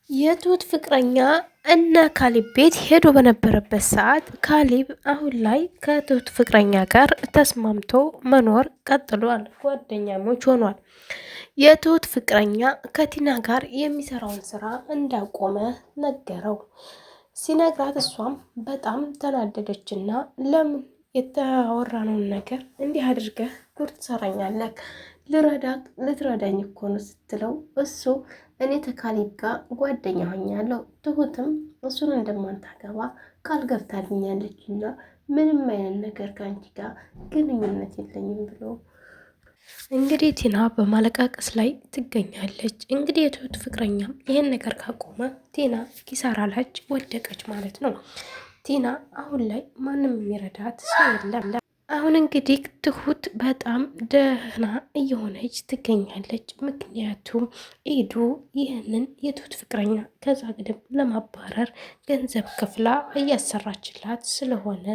የትሁት ፍቅረኛ እነ ካሊብ ቤት ሄዶ በነበረበት ሰዓት ካሊብ አሁን ላይ ከትሁት ፍቅረኛ ጋር ተስማምቶ መኖር ቀጥሏል። ጓደኛሞች ሆኗል። የትሁት ፍቅረኛ ከቲና ጋር የሚሰራውን ስራ እንዳቆመ ነገረው። ሲነግራት እሷም በጣም ተናደደችና ለምን የተወራነውን ነገር እንዲህ አድርገህ ጉድ ትሰራኛለህ? ልትረዳኝ እኮ ነው ስትለው እሱ እኔ ከካሊብ ጋር ጓደኛ ሆኛለሁ፣ ትሁትም እሱን እንደማታገባ ቃል ገብታልኛለች እና ምንም አይነት ነገር ከአንቺ ጋር ግንኙነት የለኝም ብሎ እንግዲህ ቲና በማለቃቀስ ላይ ትገኛለች። እንግዲህ የትሁት ፍቅረኛም ይሄን ነገር ካቆመ ቲና ኪሳራ ላይ ወደቀች ማለት ነው። ቲና አሁን ላይ ማንም የሚረዳት ሰው የለም። አሁን እንግዲህ ትሁት በጣም ደህና እየሆነች ትገኛለች። ምክንያቱም ኢዱ ይህንን የትሁት ፍቅረኛ ከዛ ግድም ለማባረር ገንዘብ ክፍላ እያሰራችላት ስለሆነ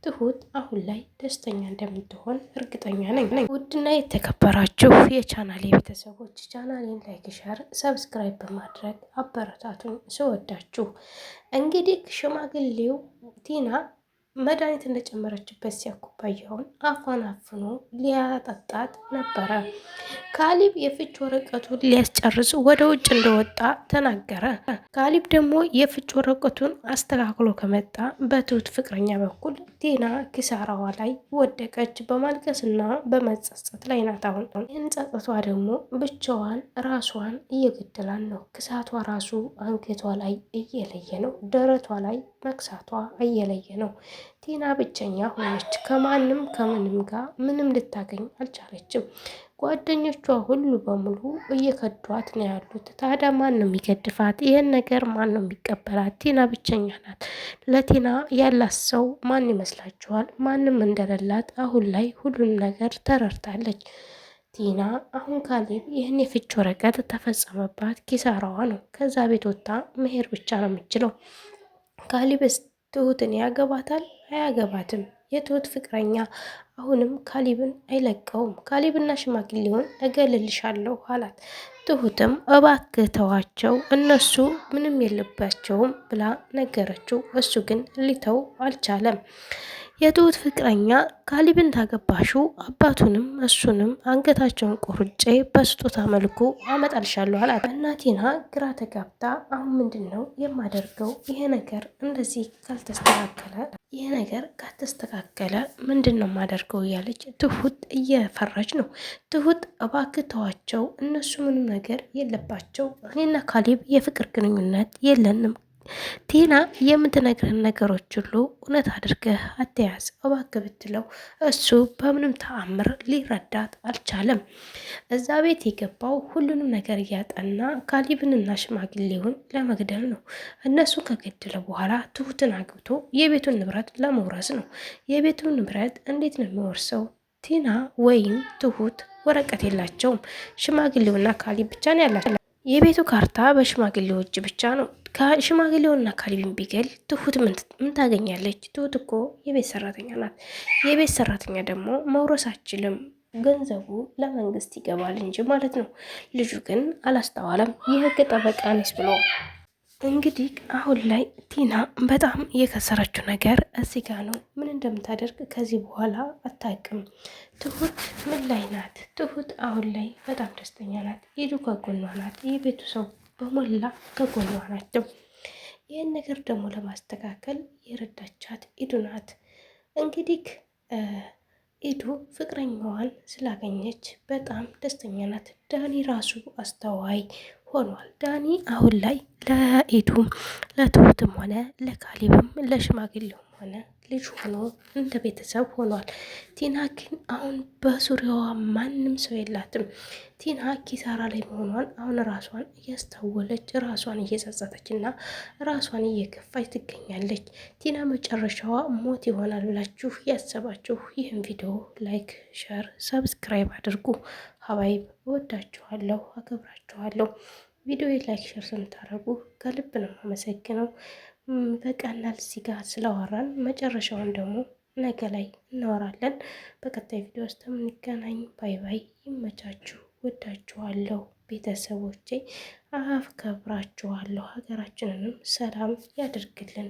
ትሁት አሁን ላይ ደስተኛ እንደምትሆን እርግጠኛ ነኝ። ውድና የተከበራችሁ የቻናሌ ቤተሰቦች ቻናሌን ላይክ፣ ሸር፣ ሰብስክራይብ በማድረግ አበረታቱን ስወዳችሁ። እንግዲህ ሽማግሌው ቲና መድኃኒት እንደጨመረችበት ሲያኩባያውን አፏን አፍኖ ሊያጠጣት ነበረ። ካሊብ የፍች ወረቀቱን ሊያስጨርስ ወደ ውጭ እንደወጣ ተናገረ። ካሊብ ደግሞ የፍች ወረቀቱን አስተካክሎ ከመጣ በትሁት ፍቅረኛ በኩል ቲና ኪሳራዋ ላይ ወደቀች። በማልቀስና በመጸጸት ላይ ናት። አሁን ይህን ጸጸቷ ደግሞ ብቻዋን ራሷን እየገደላን ነው። ክሳቷ ራሱ አንገቷ ላይ እየለየ ነው። ደረቷ ላይ መክሳቷ እየለየ ነው። ቲና ብቸኛ ሆነች። ከማንም ከምንም ጋር ምንም ልታገኝ አልቻለችም። ጓደኞቿ ሁሉ በሙሉ እየከዷት ነው ያሉት። ታዲያ ማን ነው የሚገድፋት? ይህን ነገር ማን ነው የሚቀበላት? ቲና ብቸኛ ናት። ለቲና ያላት ሰው ማን ይመስላችኋል? ማንም እንደሌላት አሁን ላይ ሁሉም ነገር ተረድታለች። ቲና አሁን ካሊብ ይህን የፍች ወረቀት ተፈጸመባት፣ ኪሳራዋ ነው። ከዛ ቤት ወጥታ መሄድ ብቻ ነው የምችለው። ካሊብስ ትሁትን ያገባታል? አያገባትም። የትሁት ፍቅረኛ አሁንም ካሊብን አይለቀውም። ካሊብና ሽማግሌውን እገልልሻለሁ አላት። ትሁትም እባክህ ተዋቸው፣ እነሱ ምንም የለባቸውም ብላ ነገረችው። እሱ ግን ሊተው አልቻለም። የትሁት ፍቅረኛ ካሊብን ታገባሹ አባቱንም እሱንም አንገታቸውን ቆርጬ በስጦታ መልኩ አመጣልሻለሁ አላት። እናቲና ግራ ተጋብታ አሁን ምንድን ነው የማደርገው? ይሄ ነገር እንደዚህ ካልተስተካከለ ምንድን ነው የማደርገው እያለች ትሁት እየፈራች ነው። ትሁት እባክህ ተዋቸው፣ እነሱ ምንም ነገር የለባቸው፣ እኔና ካሊብ የፍቅር ግንኙነት የለንም። ቲና የምትነግረን ነገሮች ሁሉ እውነት አድርገህ አትያዝ እባክህ ብትለው እሱ በምንም ተአምር ሊረዳት አልቻለም። እዛ ቤት የገባው ሁሉንም ነገር እያጠና ካሊብንና ሽማግሌውን ለመግደል ነው። እነሱን ከገደለ በኋላ ትሁትን አግብቶ የቤቱን ንብረት ለመውረስ ነው። የቤቱን ንብረት እንዴት ነው የሚወርሰው? ቲና ወይም ትሁት ወረቀት የላቸውም። ሽማግሌውና ካሊብ ብቻ ነው ያላቸው። የቤቱ ካርታ በሽማግሌው እጅ ብቻ ነው። ከሽማግሌውና ካሊብን ቢገል ትሁት ምን ታገኛለች? ትሁት እኮ የቤት ሰራተኛ ናት። የቤት ሰራተኛ ደግሞ መውረስ አችልም፣ ገንዘቡ ለመንግስት ይገባል እንጂ ማለት ነው። ልጁ ግን አላስተዋለም። የህግ ጠበቃ ነች ብሎ እንግዲህ አሁን ላይ ቲና በጣም የከሰረችው ነገር እዚህ ጋ ነው። ምን እንደምታደርግ ከዚህ በኋላ አታውቅም። ትሁት ምን ላይ ናት? ትሁት አሁን ላይ በጣም ደስተኛ ናት። ኢዱ ከጎኗ ናት። የቤቱ ሰው በሞላ ከጎኗ ናቸው። ይህን ነገር ደግሞ ለማስተካከል የረዳቻት ኢዱ ናት። እንግዲህ ኢዱ ፍቅረኛዋን ስላገኘች በጣም ደስተኛ ናት። ዳኒ ራሱ አስተዋይ ሆኗል። ዳኒ አሁን ላይ ለኢዱም ለትሁትም ሆነ ለካሊብም ለሽማግሌውም ሆነ ልጅ ሆኖ እንደ ቤተሰብ ሆኗል። ቲና ግን አሁን በዙሪያዋ ማንም ሰው የላትም። ቲና ኪሳራ ላይ መሆኗን አሁን ራሷን እያስታወለች ራሷን እየጸጸተች እና ራሷን እየከፋች ትገኛለች። ቲና መጨረሻዋ ሞት ይሆናል ብላችሁ ያሰባችሁ ይህን ቪዲዮ ላይክ፣ ሸር፣ ሰብስክራይብ አድርጉ። ሀባይብ እወዳችኋለሁ፣ አከብራችኋለሁ። ቪዲዮ ላይክ ሸር ስምታደርጉ ከልብ ነው አመሰግነው። በቀላል እዚህ ጋር ስለዋራን መጨረሻውን ደግሞ ነገ ላይ እናወራለን። በቀጣይ ቪዲዮ ውስጥ የምንገናኝ። ባይ ባይ። ይመቻችሁ። ወዳችኋለሁ ቤተሰቦቼ፣ አከብራችኋለሁ። ሀገራችንንም ሰላም ያደርግልን።